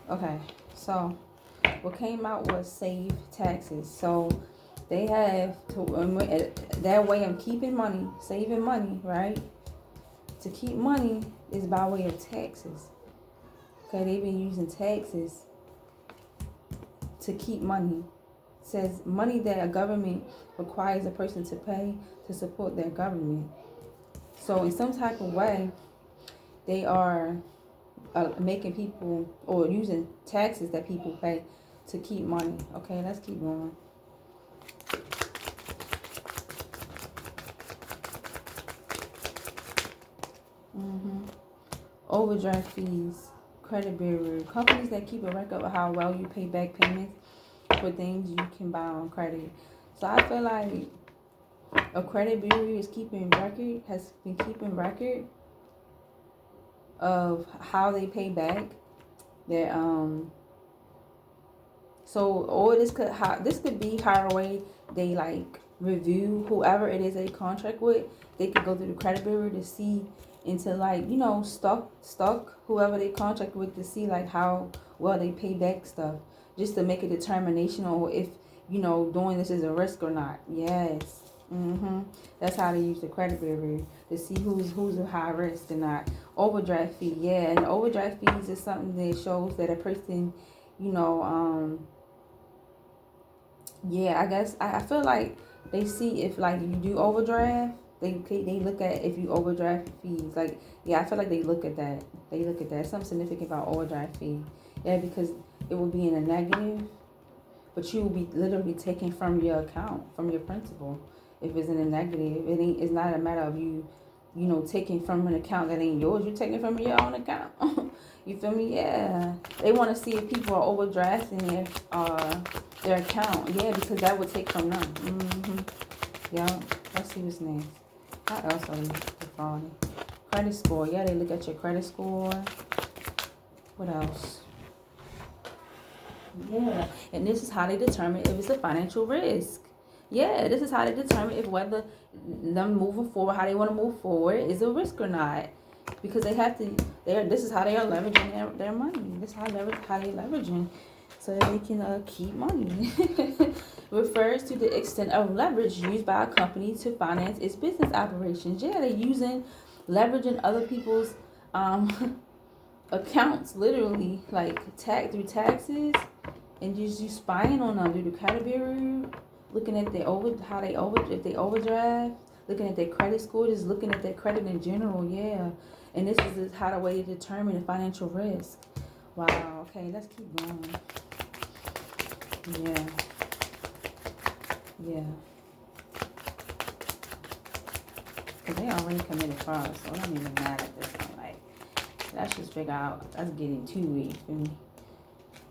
Okay, so what came out was save taxes. So they have to, their way of keeping money, saving money, right? To keep money is by way of taxes. Okay, they've been using taxes to keep money. It says money that a government requires a person to pay to support their government. So in some type of way, they are making people or using taxes that people pay to keep money. Okay, let's keep going. Overdraft fees, credit bureau, companies that keep a record of how well you pay back payments for things you can buy on credit. So I feel like a credit bureau has been keeping record of how they pay back their so all this could be how way they like review whoever it is they contract with. They could go through the credit bureau to see into like, you know, stuck whoever they contract with to see like how well they pay back stuff, just to make a determination on if, you know, doing this is a risk or not. Yes. That's how they use the credit bureau to see who's a high risk and not. Overdraft fee, yeah, and overdraft fees is something that shows that a person, you know, yeah, I guess I feel like they see if like you do overdraft, they look at if you overdraft fees. Like, yeah, I feel like they look at that. They look at that. Something significant about overdraft fee. Yeah, because it will be in a negative, but you will be literally taking from your account, from your principal. If it's in a negative, it's not a matter of you know, taking from an account that ain't yours. You're taking from your own account. You feel me? Yeah. They want to see if people are overdrafting their account. Yeah, because that would take from them. Yeah. Let's see what's next. How else are they defrauding? Credit score. Yeah, they look at your credit score. What else? Yeah. And this is how they determine if it's a financial risk. Yeah, this is how they determine if whether them moving forward, how they want to move forward, is a risk or not. Because they have to, this is how they are leveraging their money. This is how they leveraging so that they can keep money. Refers to the extent of leverage used by a company to finance its business operations. Yeah, they're using leveraging other people's accounts, literally, like through taxes, and just you spying on them through the credit bureau, looking at if they overdraft, looking at their credit score, just looking at their credit in general. Yeah, and this is how the way to determine the financial risk. Wow. Okay, let's keep going. Yeah. Cause they already committed fraud, so it don't even matter at this point. Like, let's just figure out. That's getting too weak for me.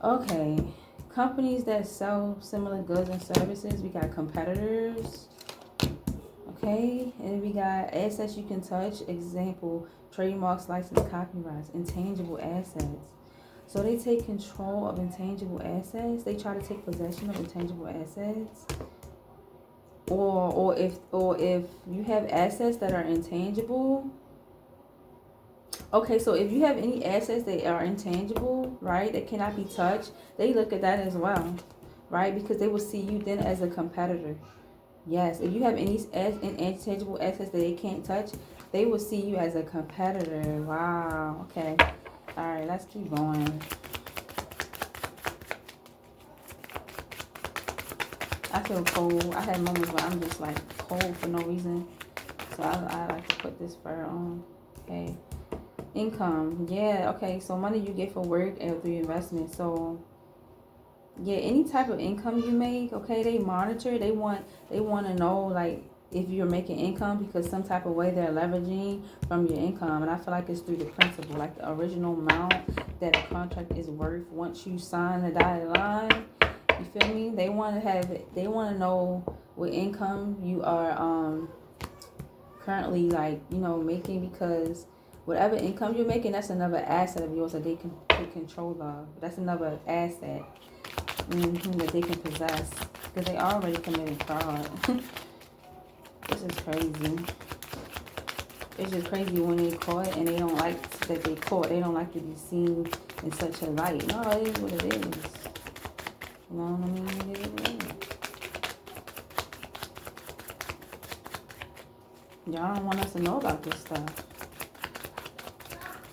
Okay. Companies that sell similar goods and services. We got competitors. Okay, and we got assets you can touch. Example: trademarks, license, copyrights, intangible assets. So they take control of intangible assets. They try to take possession of intangible assets. Or if you have assets that are intangible. Okay, so if you have any assets that are intangible, right, that cannot be touched, they look at that as well, right? Because they will see you then as a competitor. Yes, if you have any intangible assets that they can't touch, they will see you as a competitor. Wow. Okay. All right, let's keep going. I feel cold. I had moments where I'm just like cold for no reason. So I like to put this fur on. Okay. Income. Yeah, okay. So money you get for work and through investment. So yeah, any type of income you make, okay, they monitor. They want to know like if you're making income, because some type of way they're leveraging from your income. And I feel like it's through the principal, like the original amount that a contract is worth once you sign the dotted line. You feel me? They want to know what income you are currently, like, you know, making, because whatever income you're making, that's another asset of yours that they can take control of. That's another asset that they can possess, because they already committed fraud. This is crazy. It's just crazy when they caught and they don't like that they caught. They don't like to be seen in such a light. No, it is what it is. You know what I mean? It is what it is. Y'all don't want us to know about this stuff.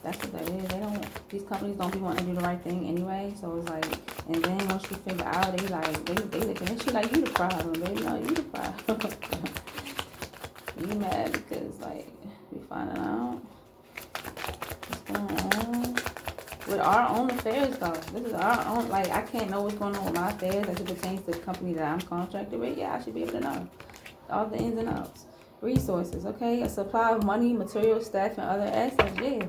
That's what that is. They don't. These companies don't be wanting to do the right thing anyway. So it's like, and then once you figure out, they like they looking at you like you the problem, baby. No, you the problem. You mad because like we finding out what's going on with our own affairs though. This is our own. Like I can't know what's going on with my affairs as it pertains to the company that I'm contracted with. Yeah, I should be able to know all the ins and outs. Resources, okay? A supply of money, material, staff, and other assets. Yeah.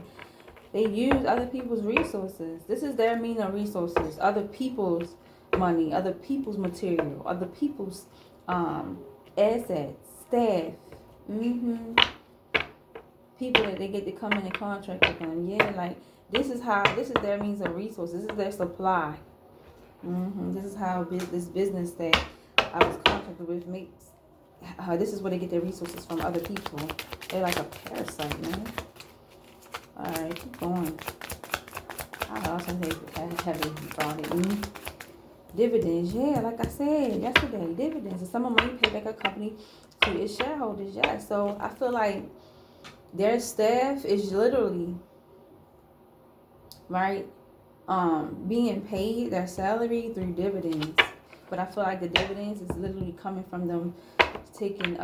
They use other people's resources. This is their meaning of resources. Other people's money, other people's material, other people's assets, staff. People that they get to come in and contract with them. Yeah, like this is their means of resources. This is their supply. This is how this business that I was contracted with makes. This is where they get their resources from, other people. They're like a parasite, man. Alright, keep going. I also heavy about it. Dividends, yeah, like I said yesterday, dividends. The sum of money paid back a company to its shareholders, yeah. So I feel like their staff is literally, right, being paid their salary through dividends. But I feel like the dividends is literally coming from them taking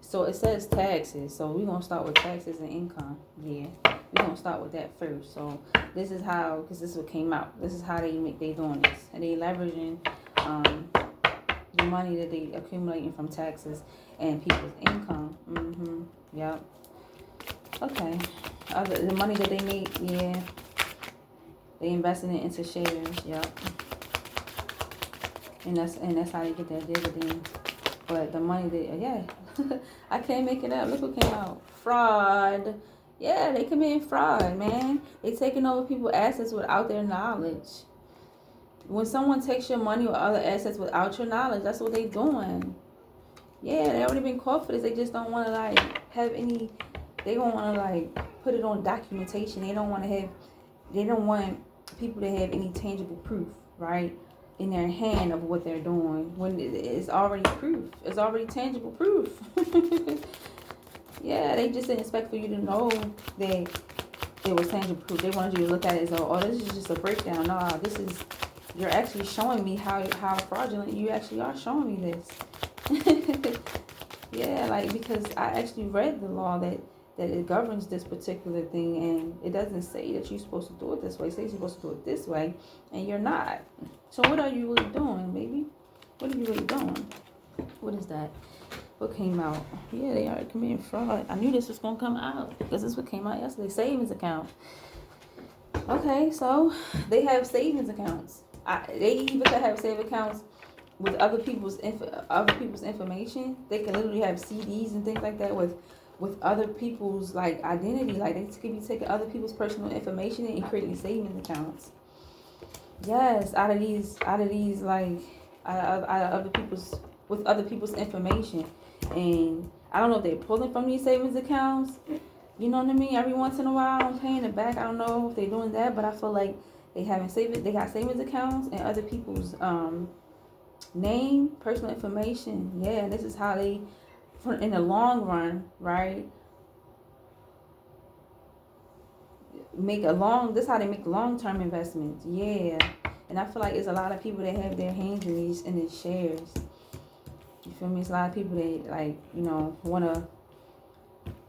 so it says taxes, so we're gonna start with taxes and income. Yeah, we're gonna start with that first. So this is how, because this is what came out, this is how they doing this, and they leveraging the money that they accumulating from taxes and people's income. Yep. Okay. The money that they make, yeah, they investing it into shares. Yep. And that's how they get their dividends. But the money that, yeah, I can't make it up. Look what came out. Fraud. Yeah, they committing fraud, man. They taking over people's assets without their knowledge. When someone takes your money or other assets without your knowledge, that's what they doing. Yeah, they already been caught for this. They just don't want to like have any. They don't want to like put it on documentation. They don't want to have. They don't want people to have any tangible proof, right, in their hand of what they're doing, when it's already proof. It's already tangible proof. Yeah, they just didn't expect for you to know that it was tangible proof. They wanted you to look at it as though, oh, this is just a breakdown. No, this is, you're actually showing me how fraudulent you actually are showing me this. Yeah, like, because I actually read the law that it governs this particular thing, and it doesn't say that you're supposed to do it this way. It says you're supposed to do it this way, and you're not. So what are you really doing, baby? What are you really doing? What is that? What came out? Yeah, they are committing fraud. I knew this was going to come out because this is what came out yesterday. Savings account. Okay, so they have savings accounts. They even could have savings accounts with other people's information. They can literally have CDs and things like that with other people's like identity. Like they could be taking other people's personal information and creating savings accounts. Yes, out of these like out of other people's, with other people's information. And I don't know if they're pulling from these savings accounts. You know what I mean? Every once in a while, I'm paying it back. I don't know if they're doing that, but I feel like they got savings accounts and other people's name, personal information. Yeah, this is how they, in the long run, right? This is how they make long-term investments. Yeah, and I feel like it's a lot of people that have their hands in these shares. You feel me? It's a lot of people that, like, you know, want to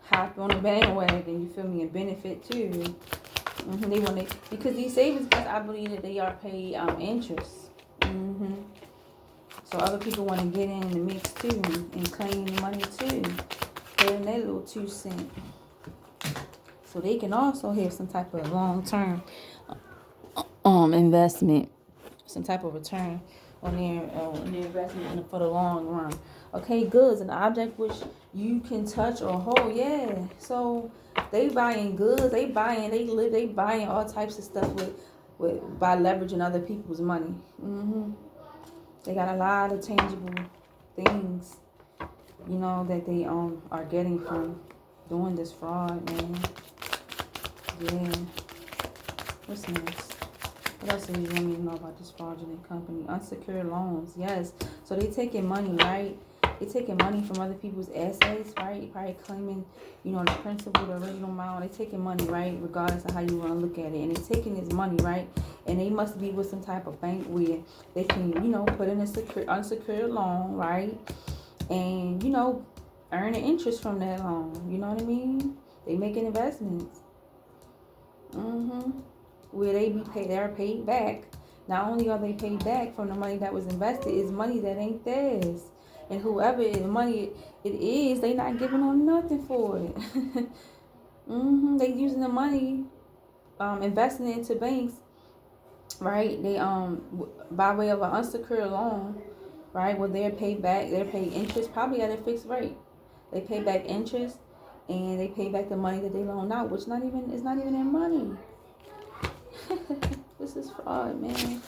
hop on the bandwagon, you feel me, and benefit too. They want to, because these savings accounts, I believe that they are paid interest. So other people want to get in the mix too and claim the money too, pay in their little 2 cents. So they can also have some type of long-term investment, some type of return on their investment for the long run. Okay, goods, an object which you can touch or hold. Yeah, so they buying goods, they buying all types of stuff with by leveraging other people's money. They got a lot of tangible things, you know, that they are getting from doing this fraud, man. Yeah. What's next? What else do you want me to know about this fraudulent company? Unsecured loans. Yes. So they taking money, right? They taking money from other people's assets, right? Probably claiming, you know, the principal, the original amount. They taking money, right? Regardless of how you want to look at it. And they taking this money, right? And they must be with some type of bank where they can, you know, put in a unsecured loan, right? And, you know, earn an interest from that loan. You know what I mean? They making investments. Where they be paid, they're paid back. Not only are they paid back from the money that was invested, it's money that ain't theirs. And whoever the money it is, they not giving on nothing for it. They using the money, investing it into banks, right? They by way of an unsecured loan, right? Well, they're paid back. They're paid interest, probably at a fixed rate. They pay back interest, and they pay back the money that they loan out, which is not even their money. This is fraud, man.